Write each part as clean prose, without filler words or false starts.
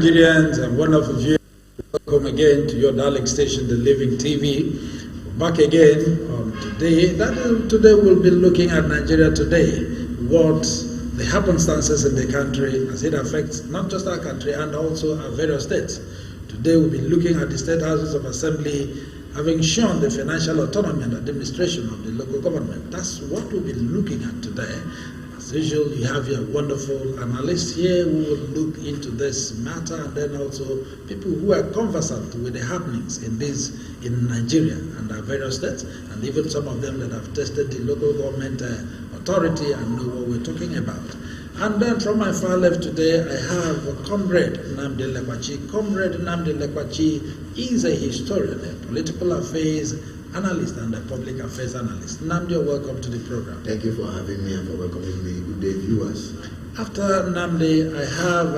Nigerians and wonderful viewers, welcome again to your darling station, The Living TV. Back again on today. Today we'll be looking at Nigeria today, what the happenstances in the country as it affects not just our country and also our various states. Today we'll be looking at the state houses of assembly having shown the financial autonomy and administration of the local government. That's what we'll be looking at today. As usual, you have your wonderful analysts here who will look into this matter, and then also people who are conversant with the happenings in Nigeria and our various states, and even some of them that have tested the local government authority and know what we're talking about. And then from my far left today, I have Comrade Nnamdi Lekwachi. Comrade Nnamdi Lekwachi is a historian, a political affairs analyst and a public affairs analyst. Nnamdi, welcome to the program. Thank you for having me and for welcoming me. Good day, viewers. After Nnamdi, I have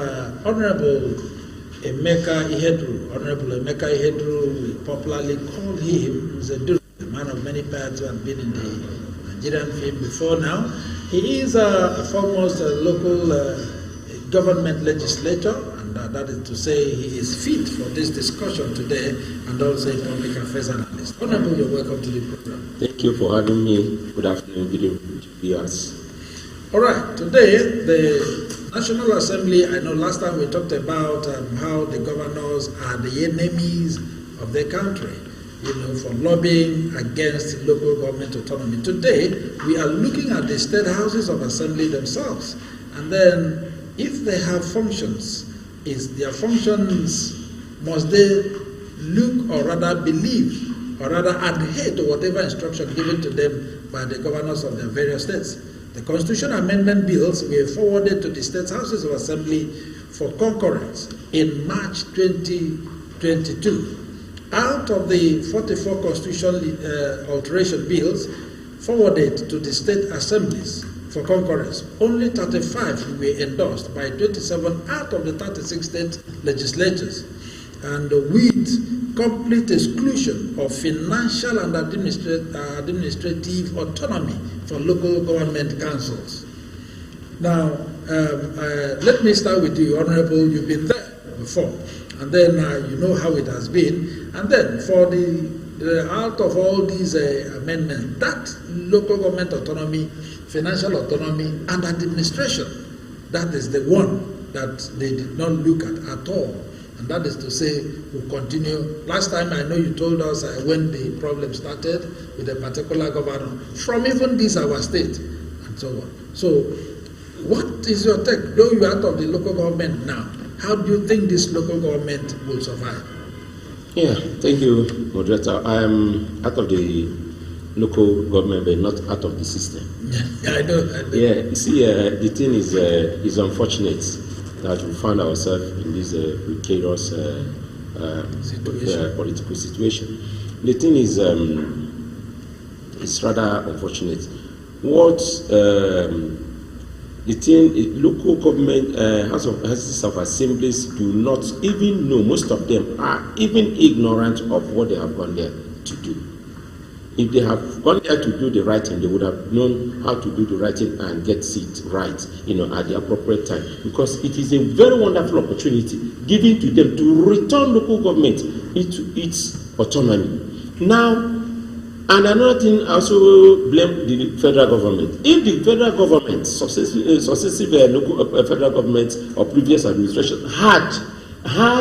Honorable Emeka Ihedru. Honorable Emeka Ihedru, we popularly call him Zeduru, a man of many parts who have been in the Nigerian film before now. He is a foremost local government legislator, and that is to say he is fit for this discussion today, and also a public affairs analyst. Honorable, you're welcome to the program. Thank you for having me. Good afternoon, viewers. All right, today the National Assembly, I know last time we talked about how the governors are the enemies of the country, for lobbying against local government autonomy. Today, we are looking at the state houses of assembly themselves, and then if they have functions, must they look or rather believe or rather adhere to whatever instruction given to them by the governors of their various states? The Constitution Amendment bills were forwarded to the state houses of assembly for concurrence in March 2022. Out of the 44 constitutional alteration bills forwarded to the state assemblies for concurrence, only 35 were endorsed by 27 out of the 36 state legislatures, and with complete exclusion of financial and administrative autonomy for local government councils. Now, let me start with you, Honorable. You've been there before, and then you know how it has been. And then for the out of all these amendments, that local government autonomy, financial autonomy, and administration, that is the one that they did not look at all. And that is to say, we'll continue. Last time I know you told us when the problem started with a particular governor, from even this our state, and so on. So what is your take? Though you're out of the local government now, how do you think this local government will survive? Yeah, thank you, moderator. I am out of the local government, but not out of the system. Yeah, I know. Yeah, you see, the thing is unfortunate that we found ourselves in this precarious political situation. The thing is, it's rather unfortunate. What the thing, local government houses of assemblies do not even know. Most of them are even ignorant of what they have gone there to do. If they have gone there to do the right thing, they would have known how to do the right thing and get it right, at the appropriate time. Because it is a very wonderful opportunity given to them to return local government into its autonomy. Now, and another thing, I also blame the federal government. If the federal government, successive local federal government or previous administration had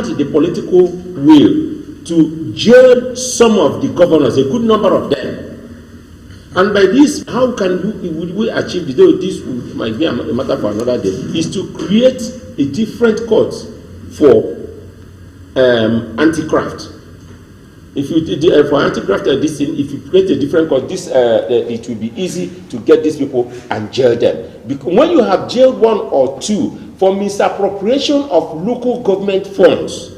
the political will to jail some of the governors, a good number of them, and by this, how would we achieve this? Though this might be a matter for another day, is to create a different court for anti-graft. If you did for anti-graft this thing, if you create a different cause, this it will be easy to get these people and jail them. Because when you have jailed one or two for misappropriation of local government funds,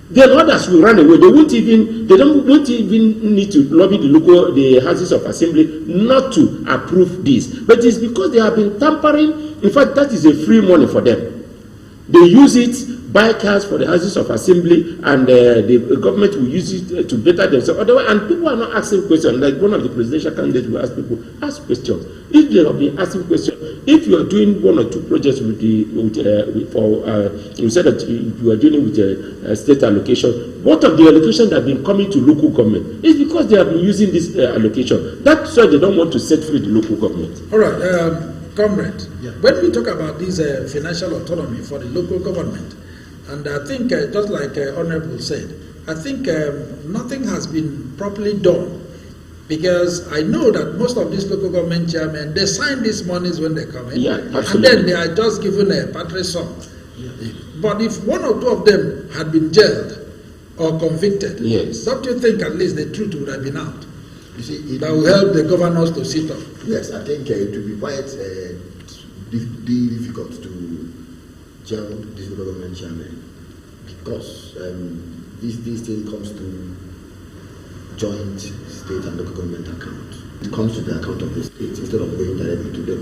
then others will run away. They won't even need to lobby the houses of assembly not to approve this. But it's because they have been tampering. In fact, that is a free money for them. They use it, buy cars for the houses of assembly, and the government will use it to better themselves. Otherwise, and people are not asking questions. Like one of the presidential candidates will ask people, ask questions. If they have been asking questions, if you are doing one or two projects you said that you are dealing with a state allocation, what of the allocation that have been coming to local government? It's because they have been using this allocation. That's why they don't want to set free the local government. All right. Comrade, when we talk about this financial autonomy for the local government, and I think just like Honorable said, I think nothing has been properly done, because I know that most of these local government chairmen, they sign these monies when they come in, and then they are just given a paltry sum. But if one or two of them had been jailed or convicted, don't you think at least the truth would have been out? You see, that will help the governors to sit up. Yes, I think it will be quite difficult to jail this government chairman, because this thing comes to joint state and local government account. It comes to the account of the state instead of going directly to them,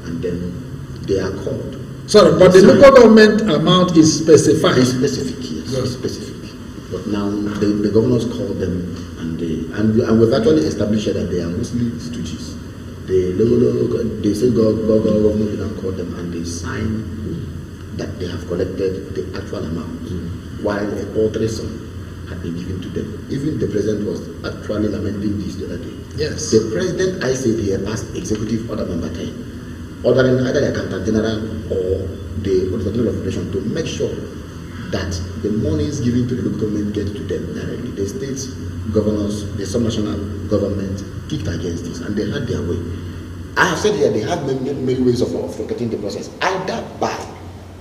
and then they are called. Sorry, but the local government amount is specified. It's specific, yes, specific. But now the governors call them, and we've actually established that they are mostly stooges. They say government did not call them, and they sign that they have collected the actual amount, while a paltry sum had been given to them. Even the president was actually lamenting this the other day. Yes. The president, I said, he had passed executive order number 10, ordering either the accountant general or the authority of operation to make sure that the monies given to the local government get to them directly. The states governors, the subnational government kicked against this, and they had their way. I have said here they have many ways of getting the process, either by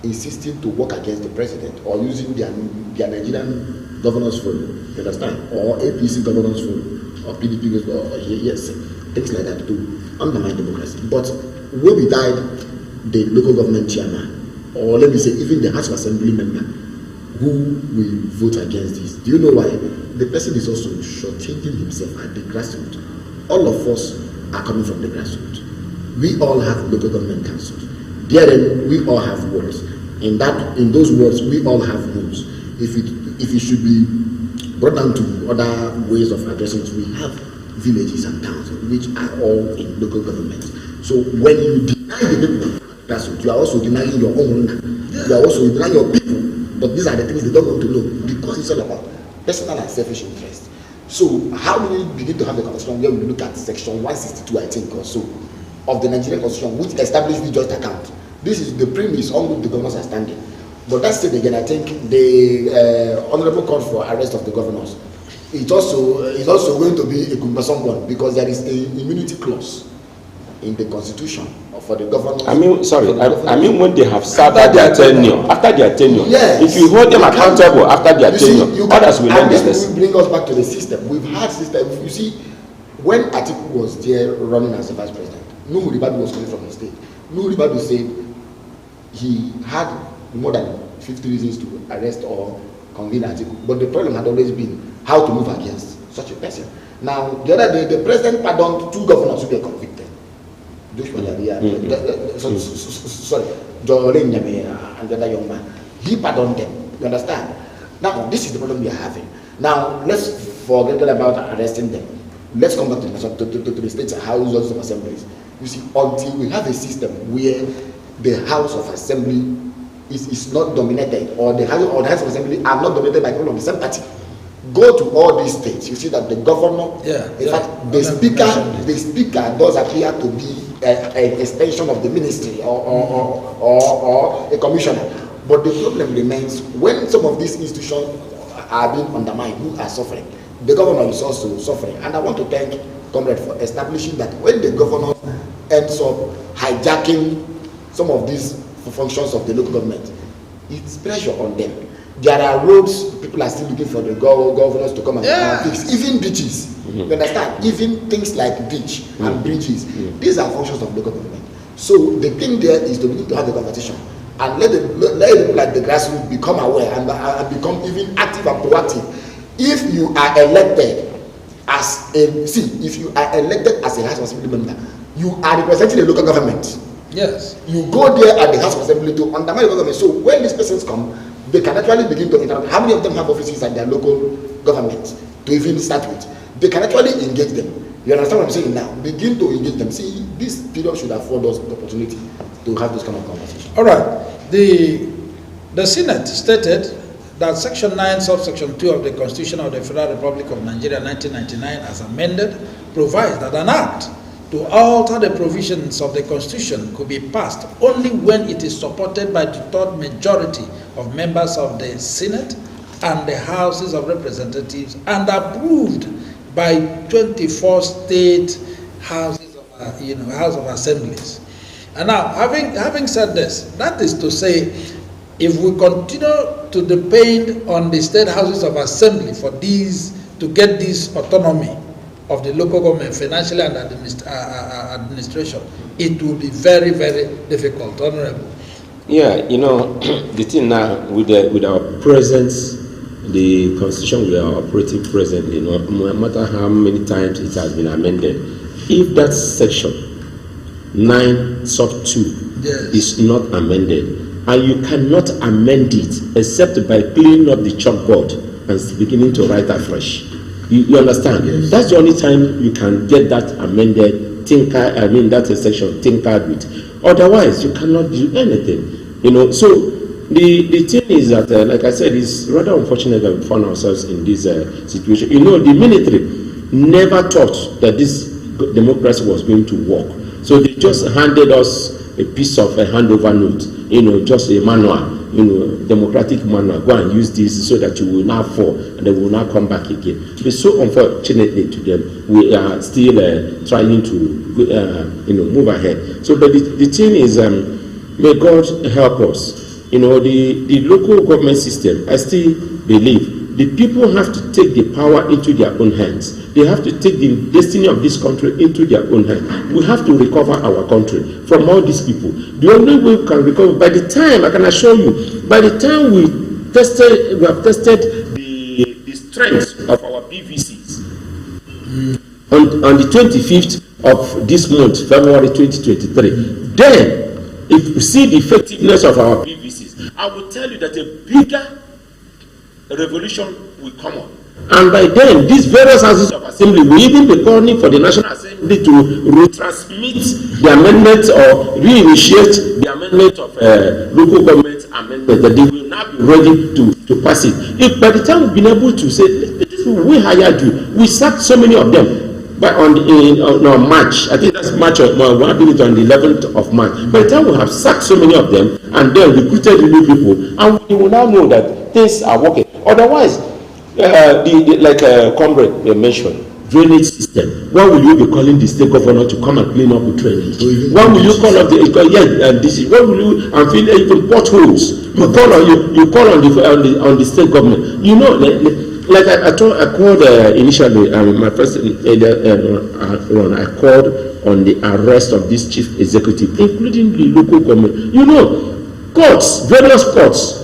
insisting to work against the president or using their Nigerian governors phone, you understand, or APC governors phone, or PDP governors, yes, things like that to undermine democracy. But when we died, the local government chairman, or let me say even the House of Assembly member, who will vote against this. Do you know why? The person is also shortchanging himself at the grassroots. All of us are coming from the grassroots. We all have local government councils. Therein, we all have wards. In those wards, we all have homes. If it should be brought down to other ways of addressing it, we have villages and towns, which are all in local government. So when you deny the people of the grassroots, you are also denying your own land. You are also denying your people. But these are the things they don't want to know, because it's all about personal and selfish interest. So how do we begin to have the constitution where we look at section 162, I think, or so, of the Nigerian constitution, which establishes the joint account? This is the premise on which the governors are standing. But that's it again. I think the honorable call for arrest of the governors, it's also going to be a cumbersome one, because there is an immunity clause in the constitution for the governors. I mean when they have served their tenure, yes, if you hold them accountable after their tenure, others will learn their lesson. Bring us back to the system. We've had system. You see, when Atiku was there running as the vice president, Nuhu Ribadu was coming from the state. Nuhu Ribadu said he had more than 50 reasons to arrest or convene Atiku, but the problem had always been how to move against such a person. Now, the other day, the president pardoned 2 governors who were convicted. Sorry, Jorin Yame and the other young man. He pardoned them. You understand? Now, this is the problem we are having. Now, let's forget about arresting them. Let's come back to the states and houses of assemblies. You see, until we have a system where the House of Assembly is not dominated, or the House of Assembly are not dominated by people of the same party. Go to all these states, you see that the governor, in fact, the speaker does appear to be an extension of the ministry or a commissioner. But the problem remains when some of these institutions are being undermined, who are suffering. The governor is also suffering. And I want to thank Comrade for establishing that when the governor ends up hijacking some of these functions of the local government, it's pressure on them. There are roads, people are still looking for the governors to come and fix. Even beaches. You understand? Even things like beach and bridges. These are functions of local government. So the thing there is to begin to have a conversation and let the people at the grassroots become aware and become even active and proactive. If you are elected as if you are elected as a House of Assembly member, you are representing the local government. Yes. You go there at the House of Assembly to undermine the government. So when these persons come, they can actually begin to interact. How many of them have offices at their local government to even start with? They can actually engage them. You understand what I'm saying now? Begin to engage them. See, this period should afford us the opportunity to have this kind of conversation. All right. The Senate stated that Section 9, Subsection 2 of the Constitution of the Federal Republic of Nigeria 1999 as amended provides that an act to alter the provisions of the Constitution could be passed only when it is supported by the third majority of members of the Senate and the Houses of Representatives and approved by 24 state houses of, House of Assemblies. And now, having said this, that is to say, if we continue to depend on the state houses of assembly for these to get this autonomy of the local government financially and administration, it will be very, very difficult. Honorable. Yeah, the thing now with our presence, the constitution we are operating presently, no matter how many times it has been amended, if that section 9 sub 2 is not amended, and you cannot amend it except by cleaning up the chalkboard and beginning to write afresh. You understand? Yes. That's the only time you can get that amended, that section tinkered with. Otherwise, you cannot do anything. So the thing is that, like I said, it's rather unfortunate that we found ourselves in this situation. The military never thought that this democracy was going to work. So they just handed us a piece of a handover note, just a manual, democratic manual. Go and use this so that you will not fall and they will not come back again. But so unfortunately to them, we are still trying to, move ahead. So, but the thing is, may God help us. The local government system, I still believe the people have to take the power into their own hands. They have to take the destiny of this country into their own hands. We have to recover our country from all these people. The only way we can recover, by the time, I can assure you, by the time we have tested the strength of our PVCs on the 25th of this month, February 2023, then if we see the effectiveness of our PVCs, I will tell you that a bigger revolution will come up. And by then, these various houses of assembly will even be calling for the National Assembly to retransmit the amendment or reinitiate the amendment of local government amendment, that they will now be ready to pass it. If by the time we've been able to say, we hired you, we sacked so many of them. But on March, I think that's March, we're doing it on the 11th of March. By the time we have sacked so many of them and then recruited new people, and we will now know that things are working. Otherwise, like Comrade mentioned, drainage system. Why will you be calling the state governor to come and clean up the drainage? Why will you call up why will you and fill even potholes? You call on the state government. Like I called initially, my first run, I called on the arrest of this chief executive, including the local government. Courts, various courts,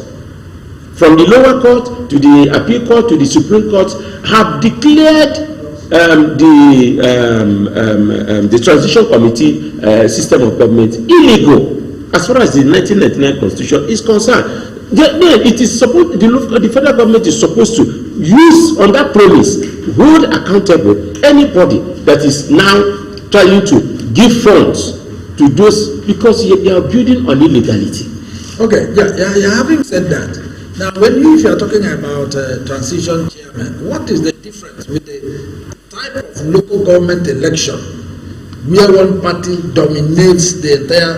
from the lower court to the appeal court to the Supreme Court, have declared the transition committee system of government illegal as far as the 1999 Constitution is concerned. Then it is supposed the federal government is supposed to use on that premise, hold accountable anybody that is now trying to give funds to those, because they are building on illegality. Okay, having said that, now if you are talking about transition chairman, what is the difference with the type of local government election where one party dominates the entire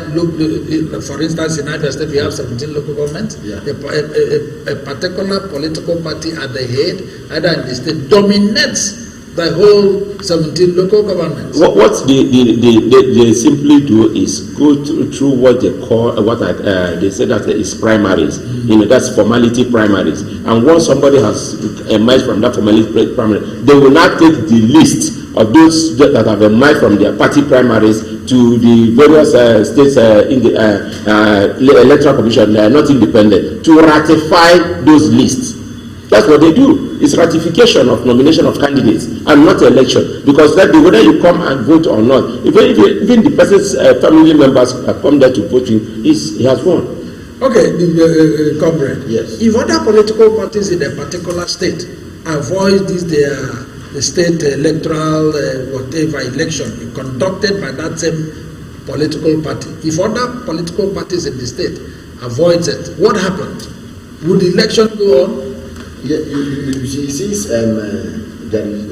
for instance, in United States we have 17 local governments. A particular political party at the head, either in the state, dominates the whole 17 local governments. What they simply do is go through what they call they say that is primaries. That's formality primaries. And once somebody has emerged from that formality primary, they will not take the list of those that have emerged from their party primaries to the various states in the electoral commission. They are not independent to ratify those lists. That's what they do. It's ratification of nomination of candidates and not election. Because that whether you come and vote or not, even the person's family members come there to vote him, he has won. Okay, comrade. Yes. If other political parties in a particular state avoid the state electoral whatever election conducted by that same political party, if other political parties in the state avoids it, what happens? Would the election go on? Yeah, you see, since that is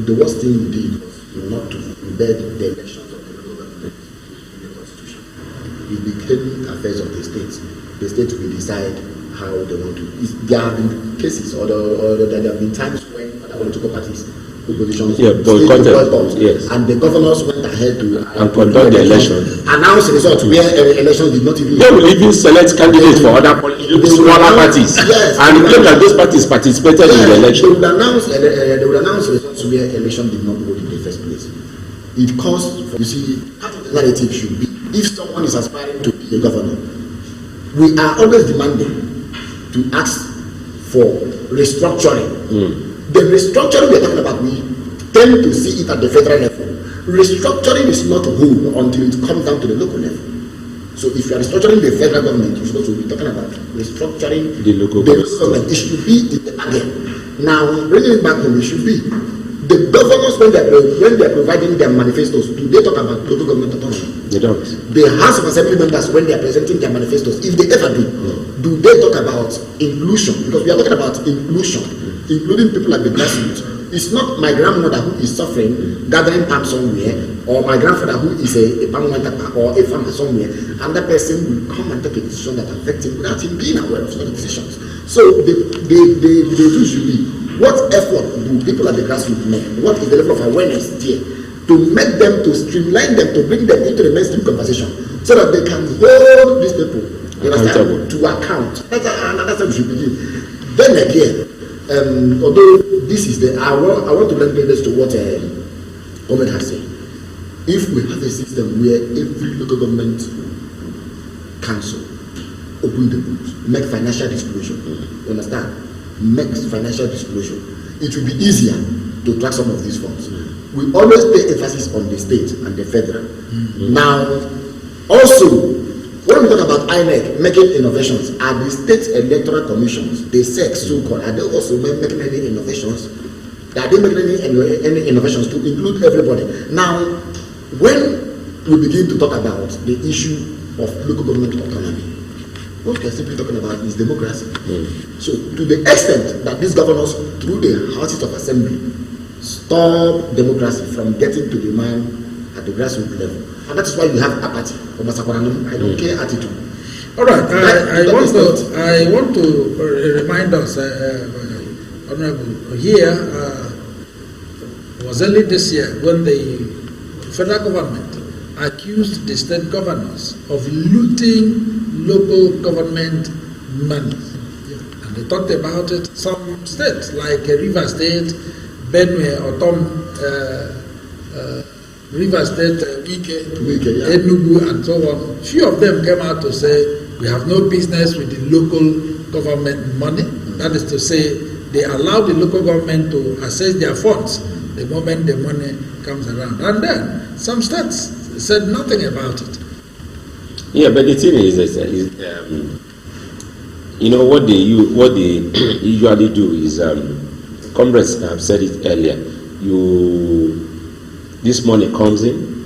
the worst thing we did was not to embed the elections of the local government in the constitution. It became affairs of the state. The state will decide how they want to. There have been cases, or there have been times when other political parties, oppositions, boycotted, yes, and the governors went ahead to conduct the election, announce the result where elections did not even. They will even select candidates for other smaller parties, yes, and claim that those parties participated in the election. They would announce results where election did not go in the first place. It caused, you see, part of the narrative should be, if someone is aspiring to be a governor, we are always demanding to ask for restructuring. The restructuring we're talking about, we tend to see it at the federal level. Restructuring is not whole until it comes down to the local level. So if you are restructuring the federal government, you should also be talking about restructuring the local government. It should be in the again. Now, bringing it back home, it should be the governors when they are providing their manifestos. Do they talk about local government autonomy? They don't. The House of Assembly members when they are presenting their manifestos, if they ever do they talk about inclusion? Because we are talking about inclusion, including people at the grassroots. It's not my grandmother who is suffering, gathering palm somewhere, or my grandfather who is a palm wantaper or a farmer somewhere, and that person will come and take a decision that affects him without him being aware of such decisions. So the issue should be, what effort do people at the grassroots make? What is the level of awareness there to make them, to streamline them, to bring them into the mainstream conversation so that they can hold these people to account? That's how we should begin. Then again, although this is I want to lend credence to what Ahmed has said. If we have a system where every local government council open the books, make financial disclosure, you understand? Make financial disclosure, it will be easier to track some of these funds. We always pay emphasis on the state and the federal. Now, also, when we talk about INEC making innovations, are the state electoral commissions, the SEC so-called, are they also making any innovations? Are they making any innovations to include everybody? Now, when we begin to talk about the issue of local government autonomy, what we are simply talking about is democracy. So, to the extent that these governors, through the houses of assembly, stop democracy from getting to the man at the grassroots level, and that is why you have apathy. I don't care attitude. All right, I want to remind us, Honorable, here was early this year when the federal government accused the state governors of looting local government money. And they talked about it. Some states like Rivers State, Benue, River State, Enugu, and so on. Few of them came out to say, we have no business with the local government money. That is to say, they allow the local government to access their funds the moment the money comes around. And then some states said nothing about it. Yeah, but the thing is what they usually do is, comrades have said it earlier, this money comes in,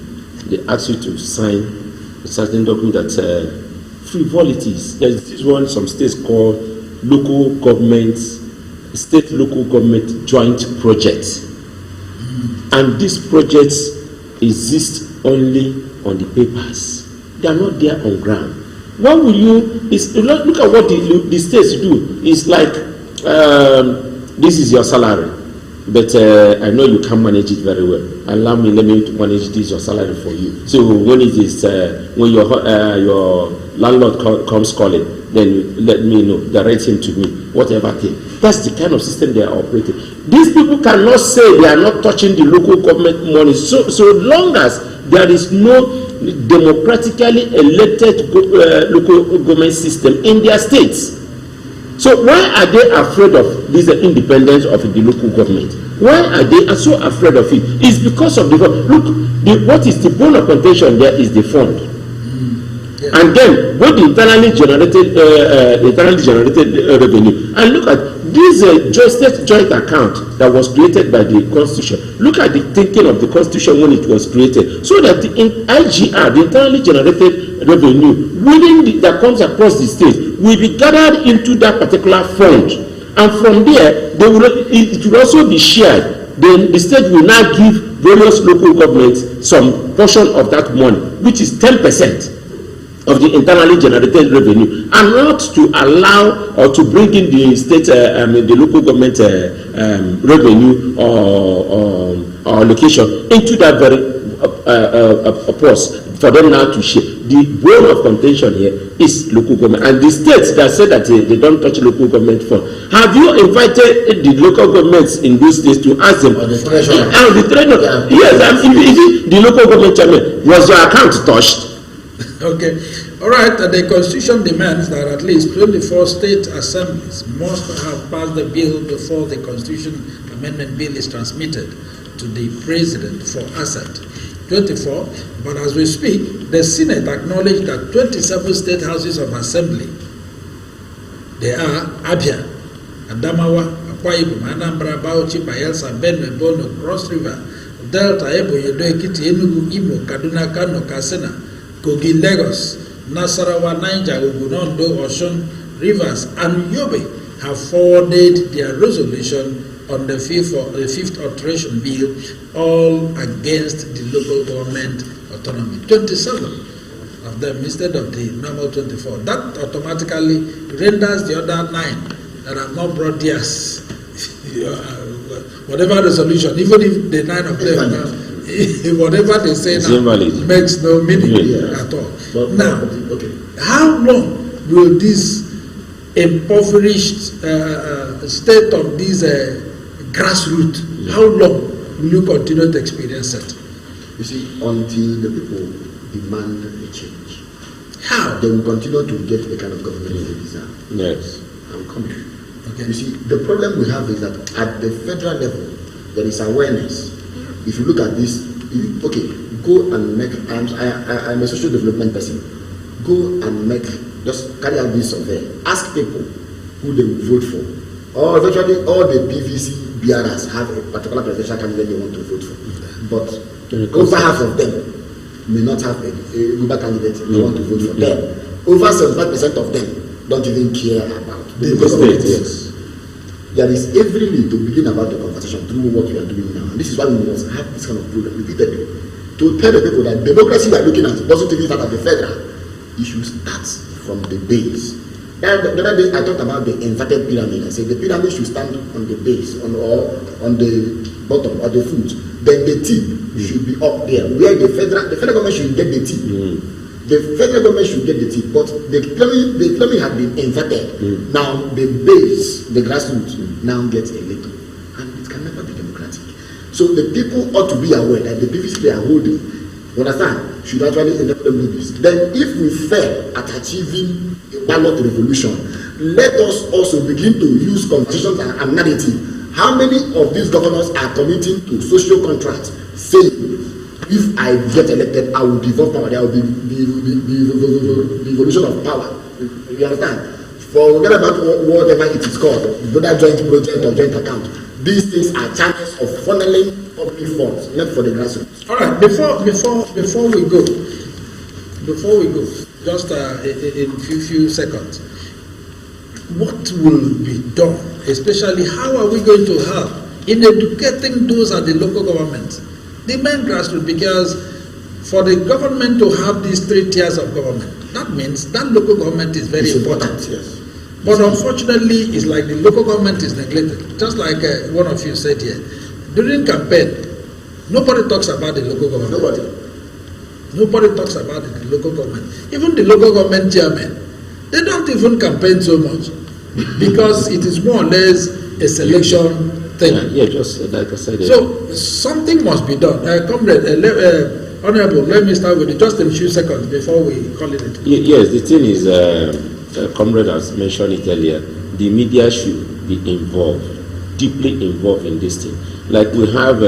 they ask you to sign a certain document that frivolities. There's this one some states call local government, state local government joint projects. And these projects exist only on the papers. They are not there on ground. Why will you, look at what the states do. It's like, this is your salary. but I know you can manage it very well. Allow me, let me manage this your salary for you. So when it is when your landlord comes calling, then let me know, direct him to me, whatever thing. That's the kind of system they are operating. These people cannot say they are not touching the local government money so long as there is no democratically elected local government system in their states. So why are they afraid of this independence of the local government? Why are they so afraid of it? It's because of the look. What is the bone of contention there is the fund, and then what the internally generated revenue. And look at this state joint account that was created by the Constitution. Look at the thinking of the Constitution when it was created, so that the IGR, the internally generated revenue that comes across the state, will be gathered into that particular fund, and from there it will also be shared. Then the state will now give various local governments some portion of that money, which is 10% of the internally generated revenue, and not to allow or to bring in the state, the local government revenue or allocation into that very purse for them now to share. The bone of contention here is local government, and the states that say that they don't touch local government fund. Have you invited the local governments in those states to ask them? The treasurer. Yes, the local government chairman, was your account touched? Okay. All right. The Constitution demands that at least 24 state assemblies must have passed the bill before the Constitution Amendment Bill is transmitted to the President for assent. 24. But as we speak, the Senate acknowledged that 27 state houses of assembly, they are Abia, Adamawa, Akwa Ibom, Anambra, Bauchi, Bayelsa, Benue, Borno, Cross River, Delta, Ebonyi, Edo Ekiti, Enugu, Imo, Kaduna, Kano, Katsina, Kogi, Lagos, Nasarawa, Niger, Ogun, Ondo, Osun, Rivers, and Yobe have forwarded their resolution on the fifth alteration bill, all against the local government autonomy. 27 of them instead of the normal 24. That automatically renders the other 9 that have not brought theirs, whatever resolution, even if the 9 of them now, whatever they say now makes no meaning at all. Now, how long will this impoverished state of this grassroots, how long will you continue to experience it? You see, until the people demand a change, how they will continue to get the kind of government they deserve. Yes, I'm coming. Okay. You see, the problem we have is that at the federal level, there is awareness. If you look at this, go and make. I'm a social development person. Go and just carry out this survey. Ask people who they will vote for. Or virtually all the PVC bearers have a particular presidential candidate they want to vote for. But over half of them may not have a Uber candidate they want to vote for them. Over 75% of them don't even care about the state. Yes. There is every need to begin about the conversation through what we are doing now. And this is why we must have this kind of program repeatedly. To tell the people that democracy we are looking at doesn't even start at the federal. It should start from the base. And the other day I talked about the inverted pyramid. I said the pyramid should stand on the base, on the bottom or the foot. Then the tip should be up there, where the federal government should get the tip. The federal government should get the tip, but the pyramid had been inverted. Now the base, the grassroots, now gets a little, and it can never be democratic. So the people ought to be aware that the PVC they are holding, you understand, should actually enable them do this. Then if we fail at achieving a ballot revolution, let us also begin to use conversations and narrative. How many of these governors are committing to social contracts, saying, if I get elected, I will devolve power, there will be the evolution of power. You understand? Forget about whatever it is called, whether joint project or joint account. These things are channels of funneling public funds, not for the grassroots. All right, before we go, just in a few seconds, what will be done, especially how are we going to help in educating those at the local government, the main grassroots, because for the government to have these 3 tiers of government, that means that local government is very important. Yes. But unfortunately, it's like the local government is neglected. Just like one of you said here, during campaign, nobody talks about the local government. Nobody talks about the local government. Even the local government chairman, they don't even campaign so much because it is more or less a selection thing. Yeah, just like I said. So something must be done. Comrade, Honorable, let me start with you. Just a few seconds before we call it a day. Yes, the thing is, Comrade has mentioned it earlier, the media should be involved, deeply involved in this thing. Like we have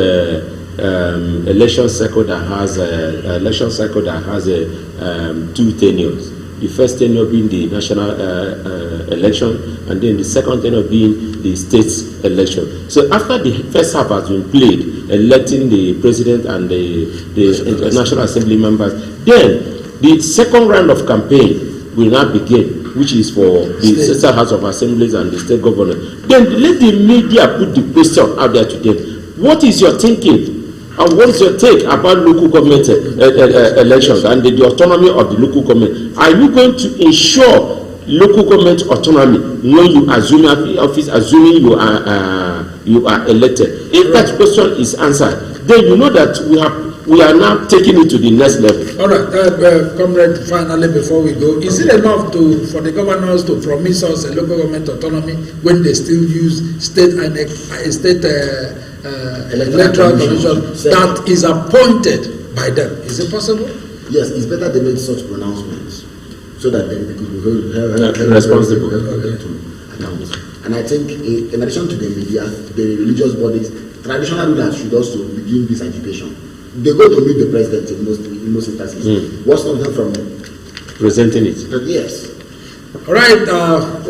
election cycle that has two tenures. The first tenure being the national election, and then the second tenure being the state election. So after the first half has been played, electing the president and the National Assembly members, then the second round of campaign will now begin, which is for the State House of Assemblies and the state governor. Then let the media put the question out there to them. What is your thinking? And what is your take about local government elections and the autonomy of the local government? Are you going to ensure local government autonomy when you assume office, assuming you are elected? If that question is answered, then you know that we are now taking it to the next level. All right, Comrade, finally, before we go, is it enough for the governors to promise us a local government autonomy when they still use state electoral commission that is appointed by them? Is it possible? Yes, it's better they make such pronouncements so that they could be responsible to account. And I think, in addition to the media, the religious bodies, traditional rulers should also begin this agitation. They go to meet the president in most instances. What's not them from presenting it? Yes. All right,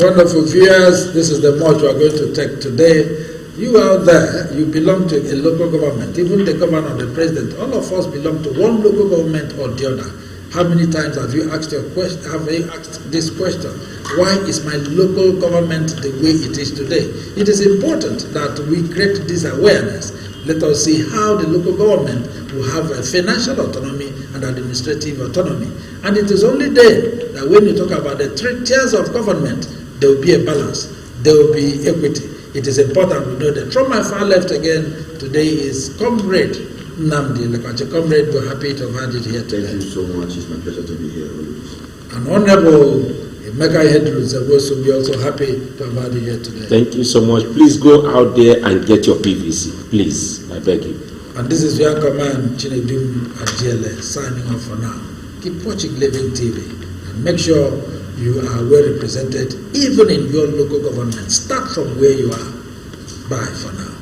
wonderful viewers. This is the much we are going to take today. You out there, you belong to a local government. Even the governor, the president, all of us belong to one local government or the other. How many times have you asked this question? Why is my local government the way it is today? It is important that we create this awareness. Let us see how the local government will have a financial autonomy and administrative autonomy. And it is only then that when you talk about the three tiers of government, there will be a balance, there will be equity. It is important we know that. From my far left again today is Comrade Nnamdi Lekache. Comrade, we're happy to have had you here today. Thank you so much. It's my pleasure to be here always. And Honorable Emeka Hedrus, we're also happy to have had you here today. Thank you so much. Please go out there and get your PVC. Please, I beg you. And this is your command, Chinedum Ajele, signing off for now. Keep watching Living TV and make sure you are well represented even in your local government. Start from where you are. Bye for now.